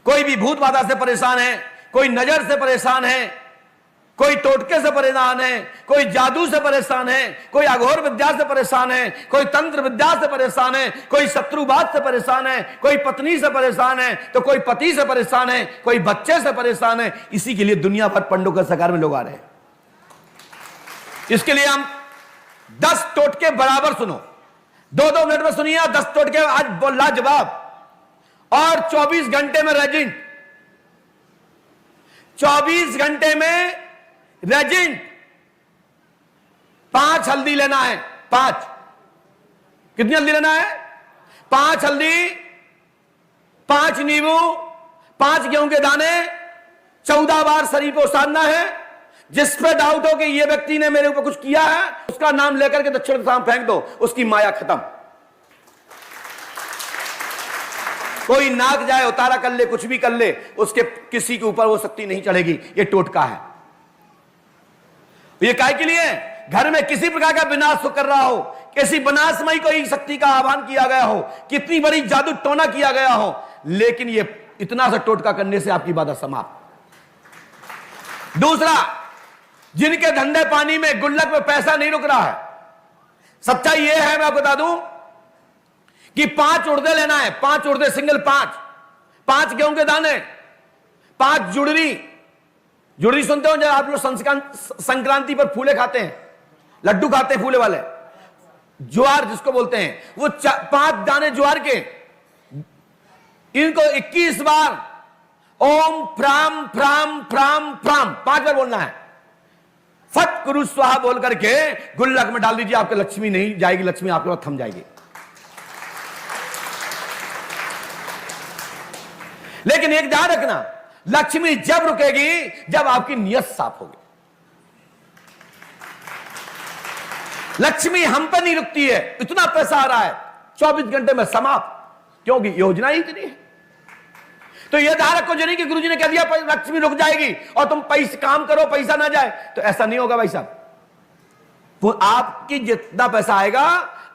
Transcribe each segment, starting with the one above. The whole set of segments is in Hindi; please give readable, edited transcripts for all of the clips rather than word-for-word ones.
कोई भी भूत बाधा से परेशान है, कोई नजर से परेशान है, कोई टोटके से परेशान है, कोई जादू से परेशान है, कोई अघोर विद्या से परेशान है, कोई तंत्र विद्या से परेशान है, कोई शत्रुबाद से परेशान है, कोई पत्नी से परेशान है, तो कोई पति से परेशान है, कोई बच्चे से परेशान है। इसी के लिए दुनिया भर पंडों के सकार में लोग आ रहे हैं। इसके लिए हम 10 टोटके बराबर सुनो, 2-2 मिनट में सुनिए। 10 टोटके आज बोला जवाब, और 24 घंटे में रेजिंट, 24 घंटे में रेजिंट। 5 हल्दी लेना है, 5। कितनी हल्दी लेना है? 5 हल्दी, 5 नींबू, 5 गेहूं के दाने, 14 बार शरीर को साधना है। जिस पे डाउट हो कि ये व्यक्ति ने मेरे ऊपर कुछ किया है, उसका नाम लेकर के दक्षिण दिशा में फेंक दो, उसकी माया खत्म। कोई नाक जाए, उतारा कर ले, कुछ भी कर ले, उसके किसी के ऊपर वो शक्ति नहीं चढ़ेगी। ये टोटका है। ये काय के लिए? घर में किसी प्रकार का विनाश कर रहा हो, किसी विनाशमयी कोई शक्ति का आह्वान किया गया हो, कितनी बड़ी जादू टोना किया गया हो, लेकिन ये इतना सा टोटका करने से आपकी बाधा समाप्त। दूसरा, जिनके धंधे पानी में, गुल्लक में पैसा नहीं रुक रहा है, सच्चाई यह है, मैं आपको बता दूं कि 5 उड़दे लेना है, 5 उड़दे सिंगल, 5 गेहूं के दाने, 5 जुड़री। जुड़री सुनते हो जब आप लोग संक्रांति पर फूले खाते हैं, लड्डू खाते हैं फूले वाले, ज्वार जिसको बोलते हैं, वो 5 दाने ज्वार के, इनको 21 बार ओम फ्राम फ्राम फ्राम फ्राम 5 बार बोलना है। फट कुरु स्वाहा बोल करके गुल्लक में डाल दीजिए, आपके लक्ष्मी नहीं जाएगी, लक्ष्मी आपके पास थम जाएगी। लेकिन एक ध्यान रखना, लक्ष्मी जब रुकेगी जब आपकी नियत साफ होगी। लक्ष्मी हम पर नहीं रुकती है। इतना पैसा आ रहा है, 24 घंटे में समाप्त, क्योंकि योजना ही इतनी है। तो यह ध्यान रखो नहीं कि गुरुजी ने कह दिया लक्ष्मी रुक जाएगी और तुम पैसे काम करो पैसा ना जाए, तो ऐसा नहीं होगा भाई साहब। आपकी जितना पैसा आएगा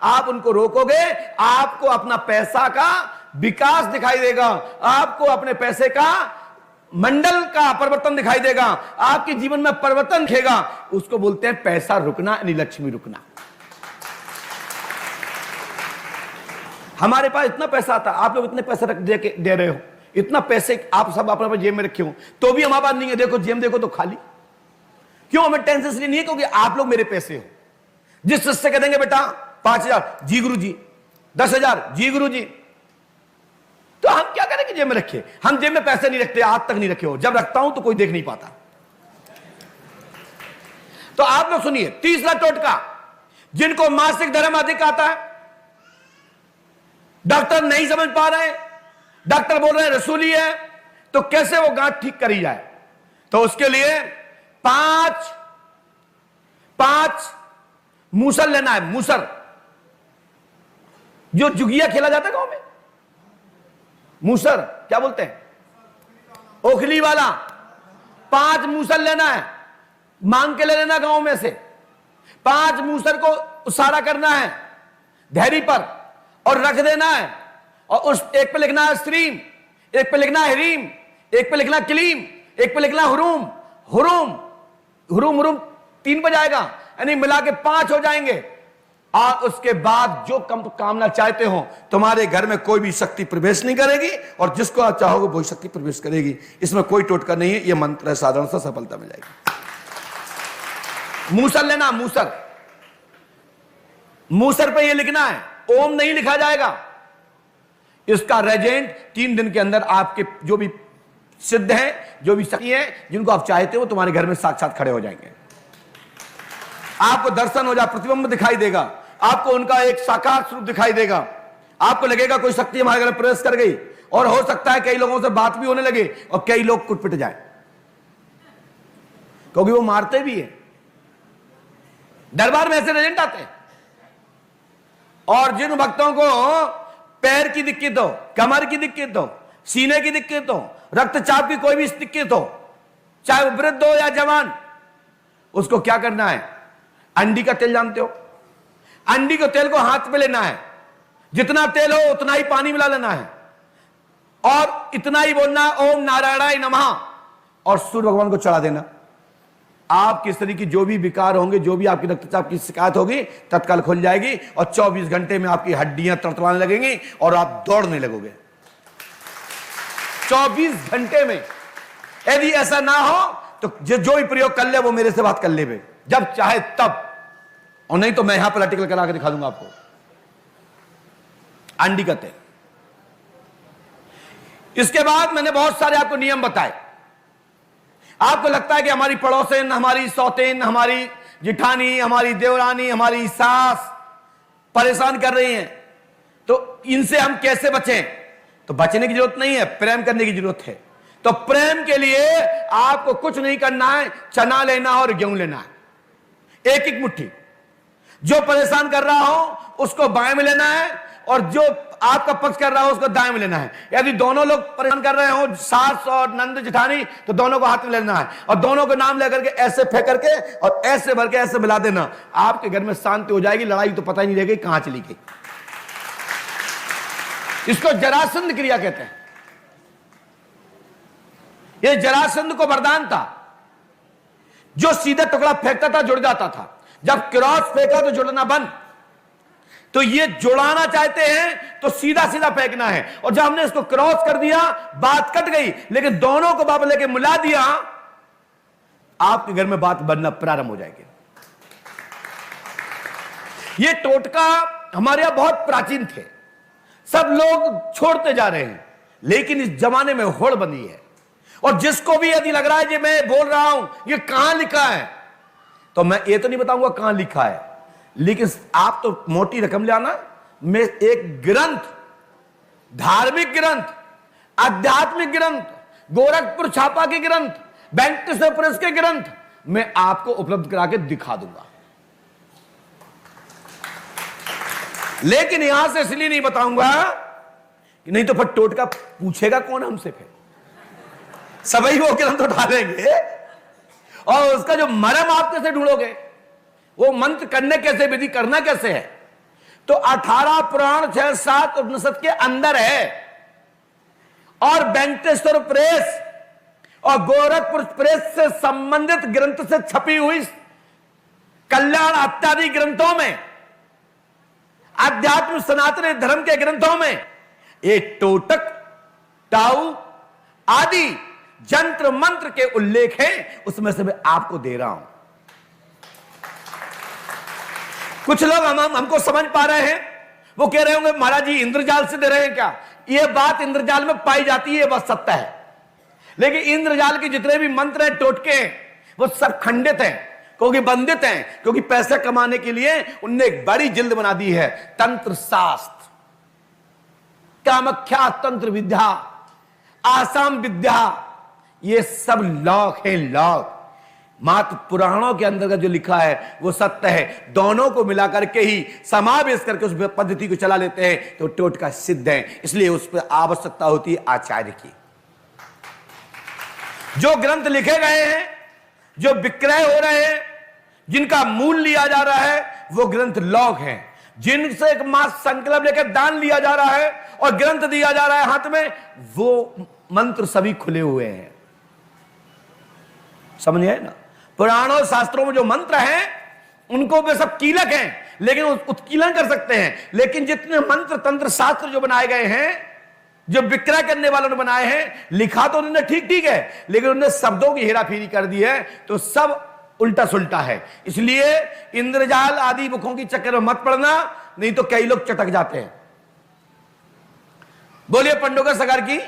आप उनको रोकोगे, आपको अपना पैसा का विकास दिखाई देगा, आपको अपने पैसे का मंडल का परिवर्तन दिखाई देगा, आपके जीवन में परिवर्तन दिखेगा। उसको बोलते हैं पैसा रुकना, यानी लक्ष्मी रुकना। हमारे पास इतना पैसा आता, आप लोग इतने पैसे दे रहे हो, इतना पैसे आप सब अपने जेब में रखे हो, तो भी हमारे पास नहीं है। देखो जेब देखो तो खाली। क्यों? हमें टेंशन इसलिए नहीं है क्योंकि आप लोग मेरे पैसे हो। जिस से कह देंगे बेटा 5,000 जी गुरु जी, 10,000 जी गुरु जी, तो हम क्या करेंगे? जेब में रखे। हम जेब में पैसे नहीं रखते, आज तक नहीं रखे हो। जब रखता हूं तो कोई देख नहीं पाता। तो आप लोग सुनिए, तीसरा टोटका, जिनको मासिक धर्म अधिक आता है, डॉक्टर नहीं समझ पा रहे हैं, डॉक्टर बोल रहे हैं रसूली है, तो कैसे वो गांठ ठीक करी जाए? तो उसके लिए 5 मूसल लेना है। मूसर, जो जुगिया खेला जाता है गांव में, मूसर क्या बोलते हैं, ओखली वाला। 5 मूसल लेना है, मांग के ले लेना गांव में से। 5 मूसल को उसारा करना है धैर्य पर और रख देना है, और उस एक पे लिखना है श्रीम, एक पे लिखना है ह्रीम, एक पे लिखना क्लीम, एक पे लिखना हुरूम। हुरूम हुरूम हुरूम 3 बजाएगा, यानी मिला के 5 हो जाएंगे। और उसके बाद जो कामना चाहते हो, तुम्हारे घर में कोई भी शक्ति प्रवेश नहीं करेगी, और जिसको आप चाहोगे वही शक्ति प्रवेश करेगी। इसमें कोई टोटका नहीं है, यह मंत्र है, साधारण सा, सफलता मिल जाएगी। मूसर लेना, मूसर। मूसर पे यह लिखना है, ओम नहीं लिखा जाएगा। इसका रेजेंट 3 दिन के अंदर आपके जो भी सिद्ध हैं, जो भी शक्ति है, जिनको आप चाहते हो, तुम्हारे घर में साक्षात खड़े हो जाएंगे। आपको दर्शन हो जाए, प्रतिबिंब दिखाई देगा, आपको उनका एक साकार स्वरूप दिखाई देगा। आपको लगेगा कोई शक्ति हमारे घर में प्रवेश कर गई, और हो सकता है कई लोगों से बात भी होने लगे और कई लोग कुटपिट जाए, क्योंकि वो मारते भी है। दरबार में ऐसे एजेंट आते हैं। और जिन भक्तों को पैर की दिक्कत हो, कमर की दिक्कत हो, सीने की दिक्कत हो, रक्तचाप की कोई भी दिक्कत हो, चाहे वो वृद्ध हो या जवान, उसको क्या करना है? अंडी का तेल जानते हो? अंडी के तेल को हाथ में लेना है, जितना तेल हो उतना ही पानी मिला लेना है, और इतना ही बोलना ओम नारायणाय नमः और सूर्य भगवान को चढ़ा देना। आपके शरीर की जो भी विकार होंगे, जो भी आपकी रक्तचाप की शिकायत होगी, तत्काल खुल जाएगी और 24 घंटे में आपकी हड्डियां तड़तड़ाने लगेंगी और आप दौड़ने लगोगे 24 घंटे में। यदि ऐसा ना हो तो जो भी प्रयोग कर ले वो मेरे से बात कर ले, जब चाहे तब, और नहीं तो मैं यहां पर आर्टिकल करा के दिखा दूंगा आपको। अंडी का तेल। इसके बाद मैंने बहुत सारे आपको नियम बताए। आपको लगता है कि हमारी पड़ोसन, हमारी सौतेन, हमारी जिठानी, हमारी देवरानी, हमारी सास परेशान कर रही हैं, तो इनसे हम कैसे बचें? तो बचने की जरूरत नहीं है, प्रेम करने की जरूरत है। तो प्रेम के लिए आपको कुछ नहीं करना है, चना लेना और गेहूं लेना है, एक एक मुट्ठी। जो परेशान कर रहा हो उसको बाएं में लेना है और जो आपका पक्ष कर रहा हो उसको दाएं में लेना है। यदि दोनों लोग परेशान कर रहे हो, सास और नंद जिठानी, तो दोनों को हाथ में लेना है और दोनों को नाम लेकर के ऐसे फेंक करके और ऐसे भर के ऐसे मिला देना। आपके घर में शांति हो जाएगी, लड़ाई तो पता ही नहीं रहेगी कहां चली गई। इसको जरासंध क्रिया कहते हैं। यह जरासंध को वरदान था, जो सीधा टुकड़ा फेंकता था जुड़ जाता था। जब क्रॉस फेंका तो जुड़ना बंद। तो ये जुड़ाना चाहते हैं तो सीधा सीधा फेंकना है, और जब हमने इसको क्रॉस कर दिया बात कट गई, लेकिन दोनों को बाप लेके मिला दिया, आपके घर में बात बनना प्रारंभ हो जाएगी। ये टोटका हमारे यहां बहुत प्राचीन थे, सब लोग छोड़ते जा रहे हैं, लेकिन इस जमाने में होड़ बनी है। और जिसको भी यदि लग रहा है कि मैं बोल रहा हूं ये कहां लिखा है, तो मैं ये तो नहीं बताऊंगा कहां लिखा है, लेकिन आप तो मोटी रकम ले आना। मैं एक ग्रंथ, धार्मिक ग्रंथ, आध्यात्मिक ग्रंथ, गोरखपुर छापा के ग्रंथ, वेंकटेश्वर प्रेस के ग्रंथ मैं आपको उपलब्ध करा के दिखा दूंगा। लेकिन यहां से इसलिए नहीं बताऊंगा कि नहीं तो फिर टोटका पूछेगा कौन हमसे, फिर सभी वो ग्रंथ उठा लेंगे और उसका जो मर्म आप कैसे ढूंढोगे, वो मंत्र करने कैसे, विधि करना कैसे है। तो 18 पुराण 6-7 उपनिषद के अंदर है, और वेंकटेश्वर प्रेस और गोरखपुर प्रेस से संबंधित ग्रंथ से छपी हुई कल्याण इत्यादि ग्रंथों में, आध्यात्म सनातन धर्म के ग्रंथों में ये टोटक, टाऊ आदि जंत्र मंत्र के उल्लेख हैं। उसमें से मैं आपको दे रहा हूं। कुछ लोग हमको समझ पा रहे हैं, वो कह रहे होंगे महाराज जी इंद्रजाल से दे रहे हैं क्या? ये बात इंद्रजाल में पाई जाती है, बस सत्य है। लेकिन इंद्रजाल के जितने भी मंत्र हैं, टोटके हैं, वो सब खंडित हैं, क्योंकि बंदित हैं, क्योंकि पैसे कमाने के लिए उनने एक बड़ी जिल्द बना दी है, तंत्र शास्त्र, कामाख्या तंत्र विद्या, आसाम विद्या, ये सब लॉक है, लॉक। मात्र पुराणों के अंदर का जो लिखा है वो सत्य है। दोनों को मिलाकर के ही समावेश करके उस पद्धति को चला लेते हैं तो टोटका सिद्ध है। इसलिए उस पर आवश्यकता होती है आचार्य की। जो ग्रंथ लिखे गए हैं, जो विक्रय हो रहे हैं, जिनका मूल लिया जा रहा है, वो ग्रंथ लॉक हैं। जिनसे एक मास संकल्प लेकर दान लिया जा रहा है और ग्रंथ दिया जा रहा है हाथ में, वो मंत्र सभी खुले हुए हैं। समझे ना? पुराणों शास्त्रों में जो मंत्र हैं उनको वे सब कीलक हैं, लेकिन उत्कीलन कर सकते हैं। लेकिन जितने मंत्र तंत्र शास्त्र जो बनाए गए हैं, जो विक्रय करने वालों ने बनाए हैं, लिखा तो उन्होंने ठीक ठीक है, लेकिन उन्होंने शब्दों की हेराफेरी कर दी है, तो सब उल्टा सुल्टा है। इसलिए इंद्रजाल आदि मुखों की चक्कर में मत पड़ना, नहीं तो कई लोग चटक जाते हैं। बोलिए पंडोकर सरकार की।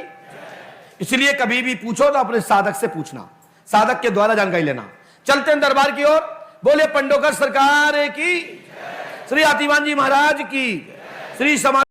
इसलिए कभी भी पूछो तो अपने साधक से पूछना, साधक के द्वारा जानकारी लेना। चलते हैं दरबार की ओर। बोले पंडोकर सरकार की, श्री आतिवान जी महाराज की, श्री समाज